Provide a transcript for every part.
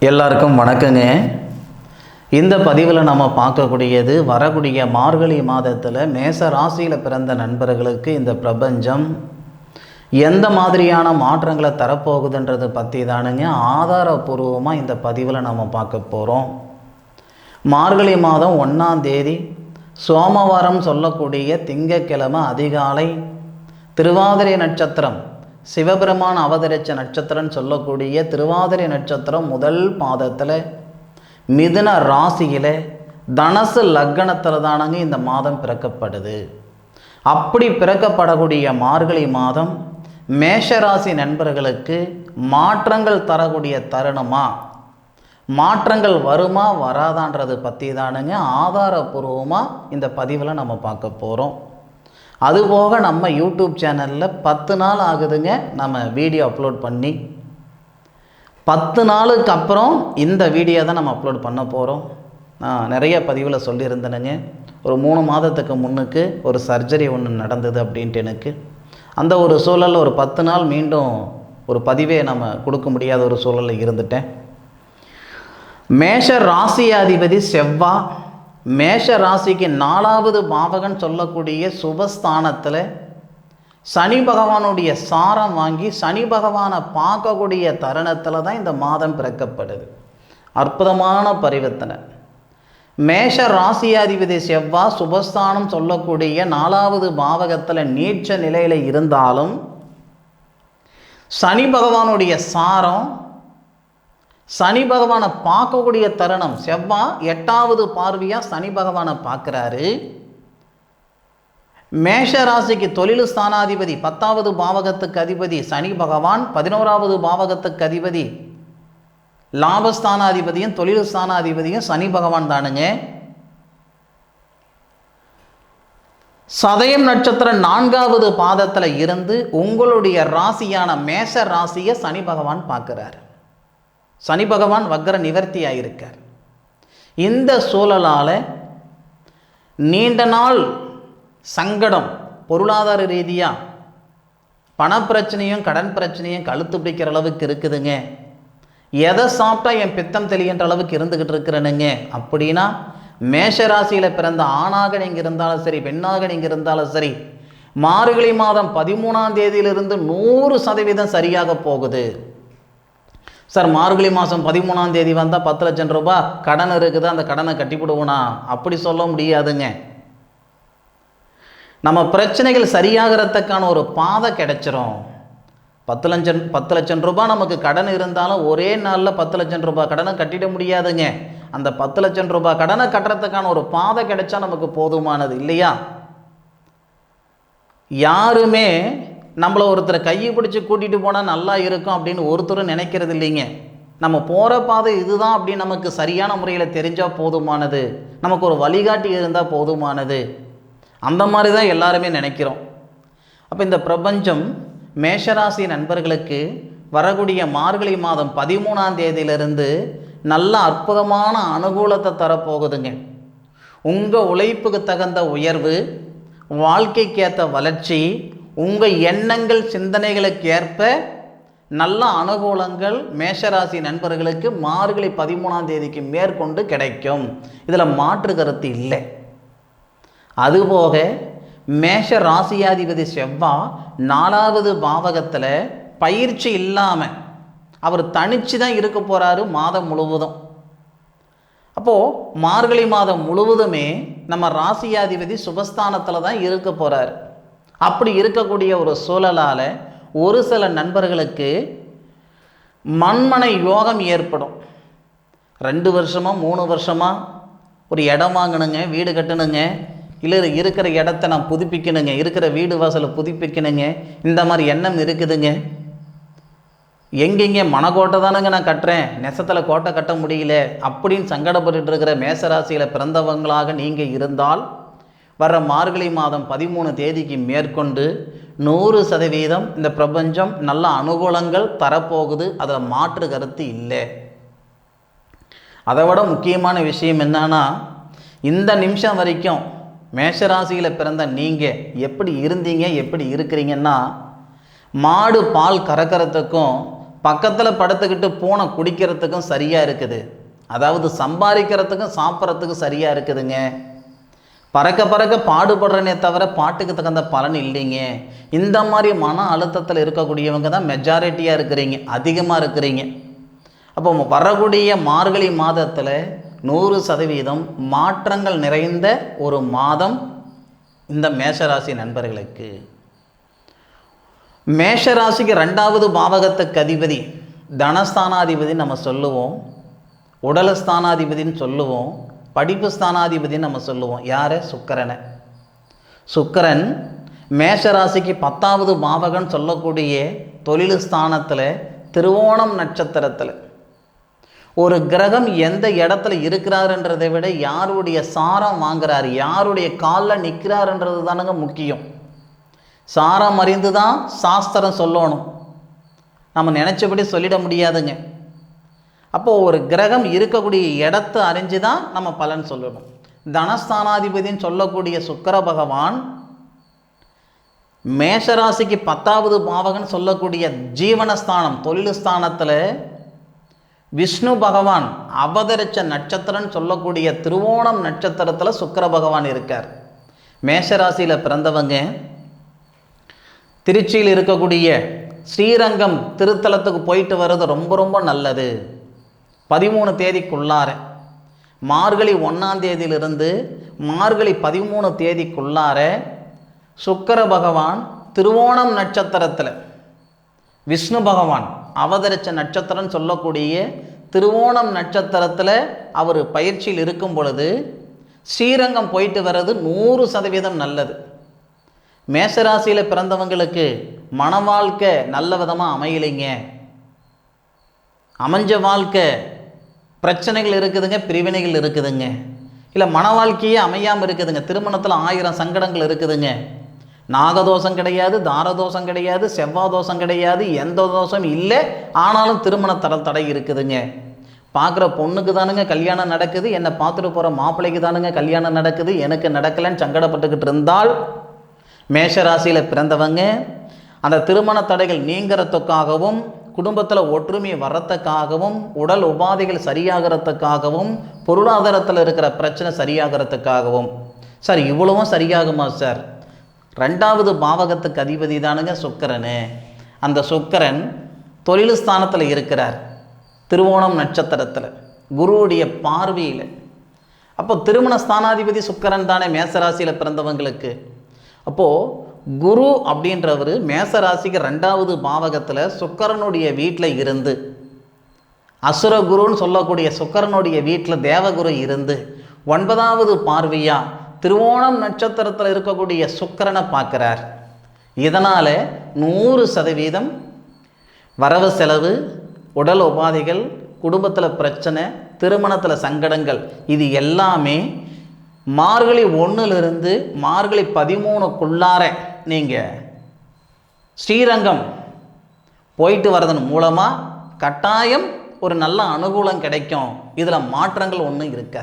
எல்லாருக்கும் வணக்கங்க. இந்த பதிவில் நம்ம பார்க்கக்கூடியது வரக்கூடிய மார்கழி மாதத்தில் மேச ராசியில் பிறந்த நண்பர்களுக்கு இந்த பிரபஞ்சம் எந்த மாதிரியான மாற்றங்களை தரப்போகுதுன்றது பற்றி தானுங்க ஆதாரபூர்வமாக இந்த பதிவில் நம்ம பார்க்க போகிறோம். மார்கழி மாதம் 1ஆம் தேதி சோமவாரம் சொல்லக்கூடிய திங்கட்கிழமை அதிகாலை திருவாதிரை நட்சத்திரம் சிவபெருமான் அவதரித்த நட்சத்திரம்னு சொல்லக்கூடிய திருவாதிரை நட்சத்திரம் முதல் பாதத்தில் மிதுன ராசியில் தனுசு லக்னத்தில் தானங்க இந்த மாதம் பிறக்கப்படுது. அப்படி பிறக்கப்படக்கூடிய மார்கழி மாதம் மேஷராசி நண்பர்களுக்கு மாற்றங்கள் தரக்கூடிய தருணமா, மாற்றங்கள் வருமா வராதான்றது பற்றி தானுங்க ஆதாரபூர்வமாக இந்த பதிவில் நம்ம பார்க்க போகிறோம். அதுபோக நம்ம யூடியூப் சேனலில் 10 நாள் ஆகுதுங்க நம்ம வீடியோ அப்லோட் பண்ணி. 10 நாளுக்கு அப்புறம் இந்த வீடியோ தான் நம்ம அப்லோட் பண்ண போகிறோம். நான் நிறைய பதிவில் சொல்லியிருந்தேனுங்க. ஒரு 3 மாதத்துக்கு முன்னுக்கு ஒரு சர்ஜரி ஒன்று நடந்தது அப்படின்ட்டு எனக்கு அந்த ஒரு சூழலில் ஒரு 10 நாள் மீண்டும் ஒரு பதிவே நம்ம கொடுக்க முடியாத ஒரு சூழலில் இருந்துட்டேன். மேஷ ராசியாதிபதி செவ்வாய் மேஷ ராசிக்கு 4வது பாவகன் சொல்லக்கூடிய சுபஸ்தானத்தில் சனி பகவானுடைய சாரம் வாங்கி சனி பகவானை பார்க்கக்கூடிய தருணத்தில் தான் இந்த மாதம் பிறக்கப்படுது. அற்புதமான பரிவர்த்தனை. மேஷ ராசியாதிபதி செவ்வாய் சுபஸ்தானம் சொல்லக்கூடிய 4வது பாவகத்தில் நீச்ச நிலையில் இருந்தாலும் சனி பகவானுடைய சாரம் சனி பகவானை பார்க்கக்கூடிய தருணம். செவ்வாய் 8வது பார்வையாக சனி பகவானை பார்க்குறாரு. மேஷ ராசிக்கு தொழில் ஸ்தானாதிபதி 10வது பாவகத்துக்கு அதிபதி சனி பகவான், 11வது பாவகத்துக்கு அதிபதி லாபஸ்தானாதிபதியும் தொழில் ஸ்தானாதிபதியும் சனி பகவான் தானுங்க. சதயம் நட்சத்திரம் 4வது பாதத்தில் இருந்து உங்களுடைய ராசியான மேஷ ராசியை சனி பகவான் பார்க்குறாரு. சனி பகவான் வக்ர நிவர்த்தி ஆகியிருக்கார். இந்த சூழலால் நீண்ட நாள் சங்கடம், பொருளாதார ரீதியாக பணப்பிரச்சனையும் கடன் பிரச்சனையும் கழுத்து பிடிக்கிற அளவுக்கு இருக்குதுங்க. எதை சாப்பிட்டா என் பித்தம் தெளிகின்ற அளவுக்கு இருந்துக்கிட்டு இருக்கிறேனுங்க அப்படின்னா மேஷராசியில் பிறந்த ஆணாக நீங்கள் இருந்தாலும் சரி, பெண்ணாக நீங்கள் இருந்தாலும் சரி, மார்கழி மாதம் 13ஆம் தேதியிலிருந்து 100% சரியாக போகுது. சார், மார்கழி மாதம் 13ஆம் தேதி வந்தால் 10 லட்சம் ரூபாய் கடன் இருக்குது, அந்த கடனை கட்டிவிடுவோனா? அப்படி சொல்ல முடியாதுங்க. நம்ம பிரச்சனைகள் சரியாகிறதுக்கான ஒரு பாதை கிடைச்சிரும். 10 லட்சம் ரூபாய் நமக்கு கடன் இருந்தாலும் ஒரே நாளில் 10 லட்சம் ரூபாய் கடனை கட்டிட முடியாதுங்க. அந்த 10 லட்சம் ரூபாய் கடனை கட்டுறதுக்கான ஒரு பாதை கிடைச்சா நமக்கு போதுமானது இல்லையா? யாருமே நம்மளை ஒருத்தரை கையை பிடிச்சி கூட்டிகிட்டு போனால் நல்லா இருக்கும் அப்படின்னு ஒருத்தரும் நினைக்கிறது இல்லைங்க. நம்ம போகிற பாதை இதுதான் அப்படின்னு நமக்கு சரியான முறையில் தெரிஞ்சால் போதுமானது, நமக்கு ஒரு வழிகாட்டி இருந்தால் போதுமானது. அந்த மாதிரி தான் எல்லாருமே நினைக்கிறோம். அப்போ இந்த பிரபஞ்சம் மேஷராசி நண்பர்களுக்கு வரக்கூடிய மார்கழி மாதம் 13ஆம் தேதியிலிருந்து நல்ல அற்புதமான அனுகூலத்தை தரப்போகுதுங்க. உங்கள் உழைப்புக்கு தகுந்த உயர்வு, வாழ்க்கைக்கேற்ற வளர்ச்சி, உங்கள் எண்ணங்கள் சிந்தனைகளுக்கு ஏற்ப நல்ல அனுகூலங்கள் மேஷராசி நண்பர்களுக்கு மார்கழி 13ஆம் தேதிக்கு மேற்கொண்டு கிடைக்கும். இதில் மாற்று கருத்து இல்லை. அதுபோக மேஷ ராசியாதிபதி செவ்வாய் 4வது பாவகத்தில் பயிற்சி இல்லாமல் அவர் தனிச்சு தான் இருக்க போகிறாரு மாதம் முழுவதும். அப்போது மார்கழி மாதம் முழுவதுமே நம்ம ராசியாதிபதி சுபஸ்தானத்தில் தான் இருக்க போகிறாரு. அப்படி இருக்கக்கூடிய ஒரு சூழலால் ஒரு சில நண்பர்களுக்கு மண்மனை யோகம் ஏற்படும். 2 வருஷமா 3 வருஷமா ஒரு இடம் வாங்கணுங்க, வீடு கட்டணுங்க, இல்லை இருக்கிற இடத்த நான் புதுப்பிக்கணுங்க, இருக்கிற வீடு வாசலை புதுப்பிக்கணுங்க, இந்த மாதிரி எண்ணம் இருக்குதுங்க. எங்கெங்கே மனக்கோட்டை தானுங்க நான் கட்டுறேன், நெசத்தில் கோட்டை கட்ட முடியல அப்படின்னு சங்கடப்பட்டு இருக்கிற மேசராசியில் பிறந்தவங்களாக நீங்கள் இருந்தால் வர்ற மார்கழி மாதம் 13 தேதிக்கு மேற்கொண்டு 100% இந்த பிரபஞ்சம் நல்ல அனுகூலங்கள் தரப்போகுது. அதில் மாற்று கருத்து இல்லை. அதை விட முக்கியமான விஷயம் என்னன்னா, இந்த நிமிஷம் வரைக்கும் மேஷராசியில் பிறந்த நீங்கள் எப்படி இருந்தீங்க, எப்படி இருக்கிறீங்கன்னா, மாடு பால் கறக்கிறதுக்கும் பக்கத்தில் படுத்துக்கிட்டு பூனை குடிக்கிறதுக்கும் சரியாக இருக்குது, அதாவது சம்பாதிக்கிறதுக்கும் சாப்பிட்றதுக்கும் சரியாக இருக்குதுங்க. பறக்க பறக்க பாடுபடுறனே தவிர பாட்டுக்கு தகுந்த பலன் இல்லைங்க. இந்த மாதிரி மன அழுத்தத்தில் இருக்கக்கூடியவங்க தான் மெஜாரிட்டியாக இருக்கிறீங்க, அதிகமாக இருக்கிறீங்க. அப்போ வரக்கூடிய மார்கழி மாதத்தில் 100% மாற்றங்கள் நிறைந்த ஒரு மாதம் இந்த மேஷராசி நண்பர்களுக்கு. மேஷராசிக்கு 2வது பாவகத்துக்கு அதிபதி தனஸ்தானாதிபதி நம்ம சொல்லுவோம், உடல் ஸ்தானாதிபதினு சொல்லுவோம், படிப்பு ஸ்தானாதிபதினு நம்ம சொல்லுவோம். யார்? சுக்கிரனை. சுக்கிரன் மேஷராசிக்கு 10வது பாவகன் சொல்லக்கூடிய தொழில் ஸ்தானத்தில் திருவோணம் நட்சத்திரத்தில் ஒரு கிரகம் எந்த இடத்துல இருக்கிறாருன்றதை விட யாருடைய சாரம் வாங்குறார், யாருடைய காலில் நிற்கிறாருன்றது தானுங்க முக்கியம். சாரம் அறிந்து தான் சாஸ்திரம் சொல்லணும், நம்ம நினச்சபடி சொல்லிட முடியாதுங்க. அப்போது ஒரு கிரகம் இருக்கக்கூடிய இடத்த அறிஞ்சு தான் நம்ம பலன் சொல்லணும். தனஸ்தானாதிபதினு சொல்லக்கூடிய சுக்கிர பகவான் மேஷராசிக்கு 10வது பாவகன் சொல்லக்கூடிய ஜீவனஸ்தானம் தொழில் ஸ்தானத்தில் விஷ்ணு பகவான் அவதரித்த நட்சத்திரம்னு சொல்லக்கூடிய திருவோணம் நட்சத்திரத்தில் சுக்கிர பகவான் இருக்கார். மேஷராசியில் பிறந்தவங்க திருச்சியில் இருக்கக்கூடிய ஸ்ரீரங்கம் திருத்தலத்துக்கு போயிட்டு வர்றது ரொம்ப ரொம்ப நல்லது. 13 தேதிக்குள்ளார, மார்கழி 1ஆம் தேதியிலிருந்து மார்கழி 13 தேதிக்குள்ளார சுக்கிர பகவான் திருவோணம் நட்சத்திரத்தில் விஷ்ணு பகவான் அவதரித்த நட்சத்திரம் சொல்லக்கூடிய திருவோணம் நட்சத்திரத்தில் அவர் பயிற்சியில் இருக்கும் பொழுது ஸ்ரீரங்கம் போயிட்டு வர்றது 100% நல்லது. மேஷராசியில் பிறந்தவங்களுக்கு மன வாழ்க்கை நல்ல விதமாக அமையலைங்க, அமைஞ்ச வாழ்க்கை பிரச்சனைகள் இருக்குதுங்க, பிரிவினைகள் இருக்குதுங்க, இல்லை மன வாழ்க்கையே அமையாமல் இருக்குதுங்க, திருமணத்தில் 1000 சங்கடங்கள் இருக்குதுங்க. நாகதோஷம் கிடையாது, தாரதோஷம் கிடையாது, செவ்வாய் தோஷம் கிடையாது, எந்த தோஷம் இல்லை, ஆனாலும் திருமண தடை இருக்குதுங்க. பார்க்குற பொண்ணுக்கு தானுங்க கல்யாணம் நடக்குது, என்னை பார்த்துட்டு போகிற மாப்பிள்ளைக்கு தானுங்க கல்யாணம் நடக்குது, எனக்கு நடக்கலைன்னு சங்கடப்பட்டுக்கிட்டு இருந்தால் மேஷராசியில் பிறந்தவங்க அந்த திருமண தடைகள் நீங்கிறதுக்காகவும், குடும்பத்தில் ஒற்றுமை வர்றதுக்காகவும், உடல் உபாதைகள் சரியாகிறதுக்காகவும், பொருளாதாரத்தில் இருக்கிற பிரச்சனை சரியாகிறதுக்காகவும். சார் இவ்வளவும் சரியாகுமா சார்? 2வது பாவகத்துக்கு அதிபதி தானுங்க சுக்கிரன். அந்த சுக்கிரன் தொழில் ஸ்தானத்தில் இருக்கிறார், திருவோணம் நட்சத்திரத்தில் குருவுடைய பார்வையில். அப்போ திருமண ஸ்தானாதிபதி சுக்கிரன் தானே மேசராசியில் பிறந்தவங்களுக்கு. அப்போது குரு அப்படின்றவர் மேசராசிக்கு 2வது பாவகத்தில் சுக்கிரனுடைய வீட்டில் இருந்து, அசுரகுருன்னு சொல்லக்கூடிய சுக்கிரனுடைய வீட்டில் தேவகுரு இருந்து 9வது பார்வையாக திருவோணம் நட்சத்திரத்தில் இருக்கக்கூடிய சுக்கிரனை பார்க்குறார். இதனால் 100% வரவு செலவு, உடல் உபாதைகள், குடும்பத்தில் பிரச்சனை, திருமணத்தில் சங்கடங்கள், இது எல்லாமே மார்கழி 1லிருந்து மார்கழி 13க்குள்ளார நீங்கள் ஸ்ரீரங்கம் போயிட்டு வர்றதன் மூலமாக கட்டாயம் ஒரு நல்ல அனுகூலம் கிடைக்கும். இதில் மாற்றங்கள் ஒன்றும் இருக்க,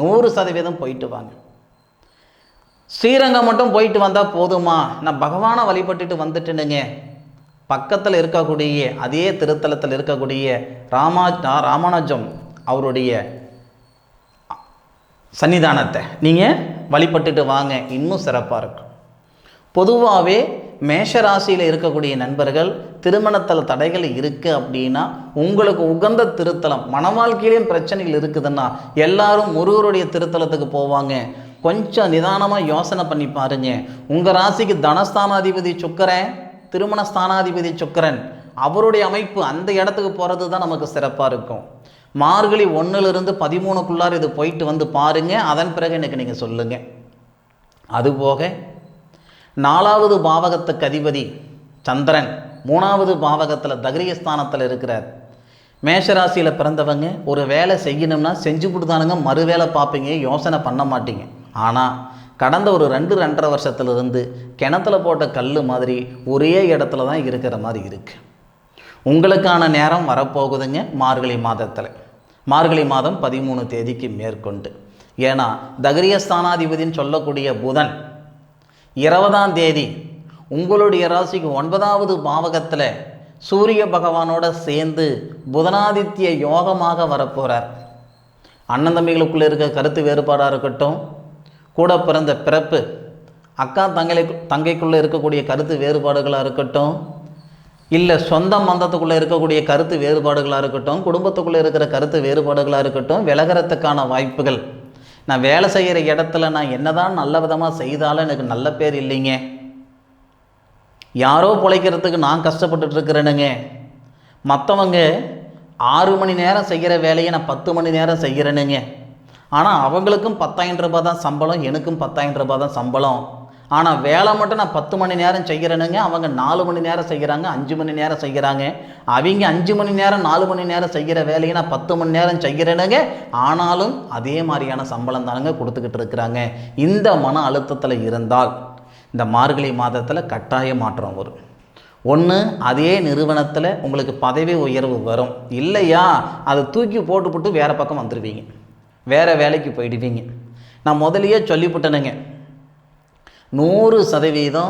100% போயிட்டு வாங்க. ஸ்ரீரங்கம் மட்டும் போயிட்டு வந்தால் போதுமா? நான் பகவானை வழிபட்டுட்டு வந்துட்டுனுங்க, பக்கத்தில் இருக்கக்கூடிய அதே திருத்தலத்தில் இருக்கக்கூடிய ராமானுஜம் அவருடைய சன்னிதானத்தை நீங்கள் வழிபட்டுட்டு வாங்க, இன்னும் சிறப்பாக இருக்கும். பொதுவாகவே மேஷராசியில் இருக்கக்கூடிய நண்பர்கள் திருமணத்தில் தடைகள் இருக்குது அப்படின்னா, உங்களுக்கு உகந்த திருத்தலம், மன வாழ்க்கையிலையும் பிரச்சனைகள் இருக்குதுன்னா எல்லாரும் முருகருடைய திருத்தலத்துக்கு போவாங்க. கொஞ்சம் நிதானமாக யோசனை பண்ணி பாருங்க. உங்கள் ராசிக்கு தனஸ்தானாதிபதி சுக்கிரன், திருமண ஸ்தானாதிபதி சுக்கிரன், அவருடைய அமைப்பு அந்த இடத்துக்கு போகிறது தான் நமக்கு சிறப்பாக இருக்கும். மார்கழி 1லிருந்து 13க்குள்ளார இது போயிட்டு வந்து பாருங்கள், அதன் பிறகு எனக்கு நீங்கள் சொல்லுங்கள். அதுபோக 4வது பாவகத்துக்கு அதிபதி சந்திரன் 3வது பாவகத்தில் தகிரியஸ்தானத்தில் இருக்கிறார். மேஷராசியில் பிறந்தவங்க ஒரு வேலை செய்யணும்னா செஞ்சு கொடுத்தானுங்க, மறு வேலை பார்ப்பீங்க, யோசனை பண்ண மாட்டீங்க. ஆனால் கடந்த ஒரு 2-2.5 வருஷத்துலேருந்து கிணத்துல போட்ட கல் மாதிரி ஒரே இடத்துல தான் இருக்கிற மாதிரி இருக்குது. உங்களுக்கான நேரம் வரப்போகுதுங்க மார்கழி மாதத்தில், மார்கழி மாதம் 13 தேதிக்கு மேற்கொண்டு. ஏன்னா தகிரியஸ்தானாதிபதினு சொல்லக்கூடிய புதன் 20ஆம் தேதி உங்களுடைய ராசிக்கு 9வது பாவகத்தில் சூரிய பகவானோட சேர்ந்து புதனாதித்ய யோகமாக வரப்போகிறார். அண்ணன் தம்பிகளுக்குள்ளே இருக்க கருத்து வேறுபாடாக இருக்கட்டும், கூட பிறந்த பிறப்பு அக்கா தங்கைக்குள்ளே இருக்கக்கூடிய கருத்து வேறுபாடுகளாக இருக்கட்டும், இல்லை சொந்த மந்தத்துக்குள்ளே இருக்கக்கூடிய கருத்து வேறுபாடுகளாக இருக்கட்டும், குடும்பத்துக்குள்ளே இருக்கிற கருத்து வேறுபாடுகளாக இருக்கட்டும், விலகிறதுக்கான வாய்ப்புகள். நான் வேலை செய்கிற இடத்துல நான் என்னதான் நல்ல விதமாக செய்தாலும் எனக்கு நல்ல பேர் இல்லைங்க, யாரோ பிழைக்கிறதுக்கு நான் கஷ்டப்பட்டுருக்கிறேனுங்க, மற்றவங்க 6 மணி நேரம் செய்கிற வேலையை நான் 10 மணி நேரம் செய்கிறேனுங்க, ஆனால் அவங்களுக்கும் 10,000 ரூபாய் தான் சம்பளம், எனக்கும் 10,000 ரூபாய் தான் சம்பளம், ஆனால் வேலை மட்டும் நான் 10 மணி நேரம் செய்கிறேனுங்க, அவங்க 4 மணி நேரம் செய்கிறாங்க, 5 மணி நேரம் செய்கிறாங்க, அவங்க 5 மணி நேரம் 4 மணி நேரம் செய்கிற வேலையை நான் 10 மணி நேரம் செய்கிறேனுங்க, ஆனாலும் அதே மாதிரியான சம்பளம் தானுங்க கொடுத்துக்கிட்டு இருக்கிறாங்க. இந்த மன அழுத்தத்தில் இருந்தால் இந்த மார்கழி மாதத்தில் கட்டாய மாற்றம் வரும். ஒன்று, அதே நிறுவனத்தில் உங்களுக்கு பதவி உயர்வு வரும். இல்லையா அதை தூக்கி போட்டுவிட்டு வேறு பக்கம் வந்துடுவீங்க, வேறு வேலைக்கு போயிடுவீங்க. நான் முதலையே சொல்லிவிட்டேனுங்க, 100%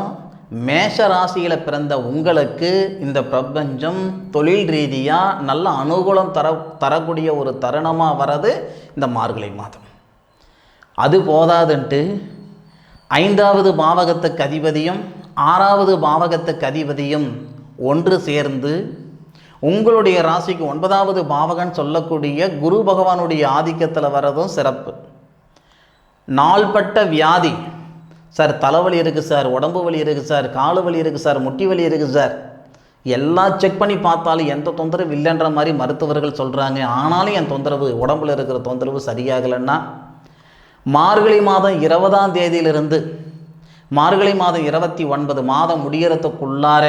மேஷ ராசியில் பிறந்த உங்களுக்கு இந்த பிரபஞ்சம் தொழில் ரீதியாக நல்ல அனுகூலம் தரக்கூடிய ஒரு தருணமாக வர்றது இந்த மார்கழி மாதம். அது போதாதுன்ட்டு 5வது பாவகத்துக்கு அதிபதியும் 6வது பாவகத்துக்கு அதிபதியும் ஒன்று சேர்ந்து உங்களுடைய ராசிக்கு 9வது பாவகன் சொல்லக்கூடிய குரு பகவானுடைய ஆதிக்கத்தில் வர்றதும் சிறப்பு. நாள்பட்ட வியாதி, சார் தலைவலி இருக்குது சார், உடம்பு வலி இருக்குது சார், காலு வலி இருக்குது சார், முட்டி வலி இருக்குது சார், எல்லாம் செக் பண்ணி பார்த்தாலும் எந்த தொந்தரவு இல்லைன்ற மாதிரி மருத்துவர்கள் சொல்கிறாங்க, ஆனாலும் என் தொந்தரவு உடம்பில் இருக்கிற தொந்தரவு சரியாகலைன்னா மார்கழி மாதம் 20ஆம் தேதியிலிருந்து மார்கழி மாதம் 29 மாதம் முடியறதுக்குள்ளார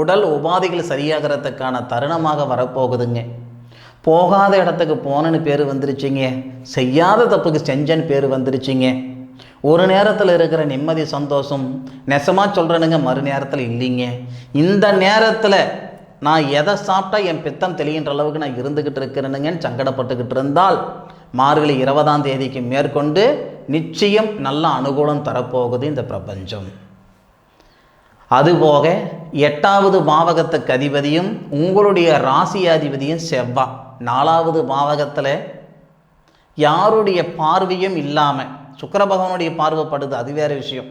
உடல் உபாதைகள் சரியாகிறதுக்கான தருணமாக வரப்போகுதுங்க. போகாத இடத்துக்கு போனன்னு பேர் வந்துருச்சிங்க, செய்யாத தப்புக்கு செஞ்சன்னு பேர் வந்துருச்சிங்க. ஒரு நேரத்தில் இருக்கிற நிம்மதி சந்தோஷம் நெசமாக சொல்கிறேனுங்க, மறு நேரத்தில் இல்லைங்க. இந்த நேரத்தில் நான் எதை சாப்பிட்டா என் பித்தம் தெளிகின்ற அளவுக்கு நான் இருந்துக்கிட்டு இருக்கிறேனுங்கன்னு சங்கடப்பட்டுக்கிட்டு இருந்தால் மார்கழி 20ஆம் தேதிக்கு மேற்கொண்டு நிச்சயம் நல்ல அனுகூலம் தரப்போகுது இந்த பிரபஞ்சம். அதுபோக 8வது பாவகத்துக்கு அதிபதியும் உங்களுடைய ராசியாதிபதியும் செவ்வாய் 4வது பாவகத்தில் யாருடைய பார்வையும் இல்லாமல் சுக்கிர பகவானுடைய பார்வைப்படுது, அது வேறு விஷயம்.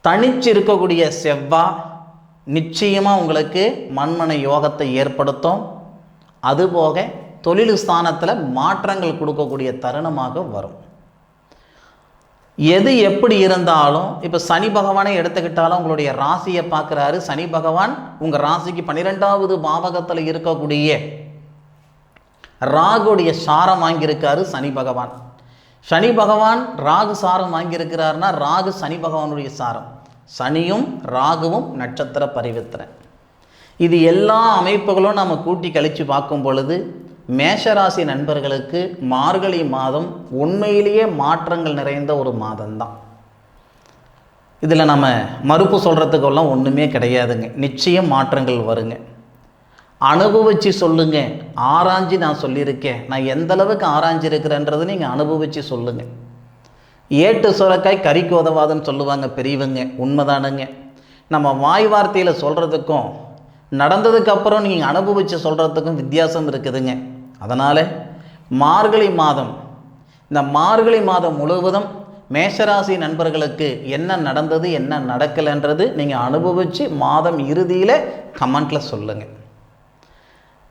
தனிச்சு இருக்கக்கூடிய செவ்வாய் நிச்சயமாக உங்களுக்கு மண்மனை யோகத்தை ஏற்படுத்தும். அதுபோக தொழில் ஸ்தானத்தில் மாற்றங்கள் கொடுக்கக்கூடிய தருணமாக வரும். எது எப்படி இருந்தாலும் இப்போ சனி பகவானை எடுத்துக்கிட்டாலும் உங்களுடைய ராசியை பார்க்குறாரு. சனி பகவான் உங்கள் ராசிக்கு 12வது பாவகத்தில் இருக்கக்கூடிய ராகுடைய சாரம் வாங்கியிருக்காரு சனி பகவான். சனி பகவான் ராகு சாரம் வாங்கியிருக்கிறாருன்னா ராகு சனி பகவானுடைய சாரம். சனியும் ராகுவும் நட்சத்திர பரிவர்த்தனை. இது எல்லா அமைப்புகளும் நம்ம கூட்டி கழித்து பார்க்கும் பொழுது மேஷராசி நண்பர்களுக்கு மார்கழி மாதம் உண்மையிலேயே மாற்றங்கள் நிறைந்த ஒரு மாதம்தான். இதில் நம்ம மறுப்பு சொல்கிறதுக்கெல்லாம் ஒன்றுமே கிடையாதுங்க. நிச்சயம் மாற்றங்கள் வருங்க. அனுபவித்து சொல்லுங்க. ஆராய்ச்சி நான் சொல்லியிருக்கேன், நான் எந்த அளவுக்கு ஆராய்ஞ்சிருக்கிறேன்றது நீங்கள் அனுபவித்து சொல்லுங்கள். ஏட்டு சுரக்காய் கறிக்கு உதவாதுன்னு சொல்லுவாங்க பெரியவங்க, உண்மைதானுங்க. நம்ம வாய் வார்த்தையில் சொல்கிறதுக்கும் நடந்ததுக்கப்புறம் நீங்கள் அனுபவித்து சொல்கிறதுக்கும் வித்தியாசம் இருக்குதுங்க. அதனால் மார்கழி மாதம், இந்த மார்கழி மாதம் முழுவதும் மேஷராசி நண்பர்களுக்கு என்ன நடந்தது என்ன நடக்கலைன்றது நீங்கள் அனுபவித்து மாதம் இறுதியில் கமெண்ட்டில் சொல்லுங்கள்.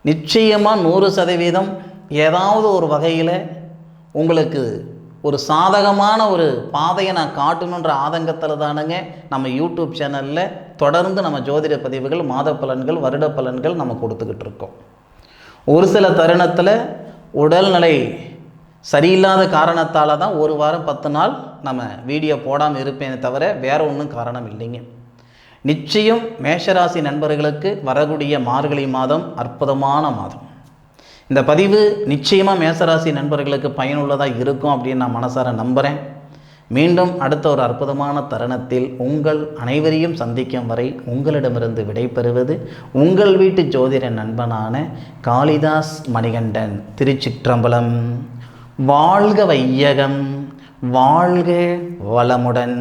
நிச்சயமாக 100% ஏதாவது ஒரு வகையில் உங்களுக்கு ஒரு சாதகமான ஒரு பாதையை நான் காட்டணுன்ற ஆதங்கத்தில் தானுங்க நம்ம யூடியூப் சேனலில் தொடர்ந்து நம்ம ஜோதிட பதிவுகள், மாத பலன்கள், வருட பலன்கள் நம்ம கொடுத்துக்கிட்டு இருக்கோம். ஒரு சில தருணத்தில் உடல்நிலை சரியில்லாத காரணத்தால் தான் ஒரு வாரம் 10 நாள் நம்ம வீடியோ போடாமல் இருப்பேனே தவிர வேறு ஒன்றும் காரணம் இல்லைங்க. நிச்சயம் மேஷராசி நண்பர்களுக்கு வரக்கூடிய மார்கழி மாதம் அற்புதமான மாதம். இந்த பதிவு நிச்சயமாக மேஷராசி நண்பர்களுக்கு பயனுள்ளதாக இருக்கும் அப்படின்னு நான் மனசார நம்புகிறேன். மீண்டும் அடுத்த ஒரு அற்புதமான தருணத்தில் உங்கள் அனைவரையும் சந்திக்கும் வரை உங்களிடமிருந்து விடைபெறுவது உங்கள் வீட்டு ஜோதிட நண்பனான காளிதாஸ் மணிகண்டன். திருச்சிற்றம்பலம். வாழ்க வையகம், வாழ்க வளமுடன்.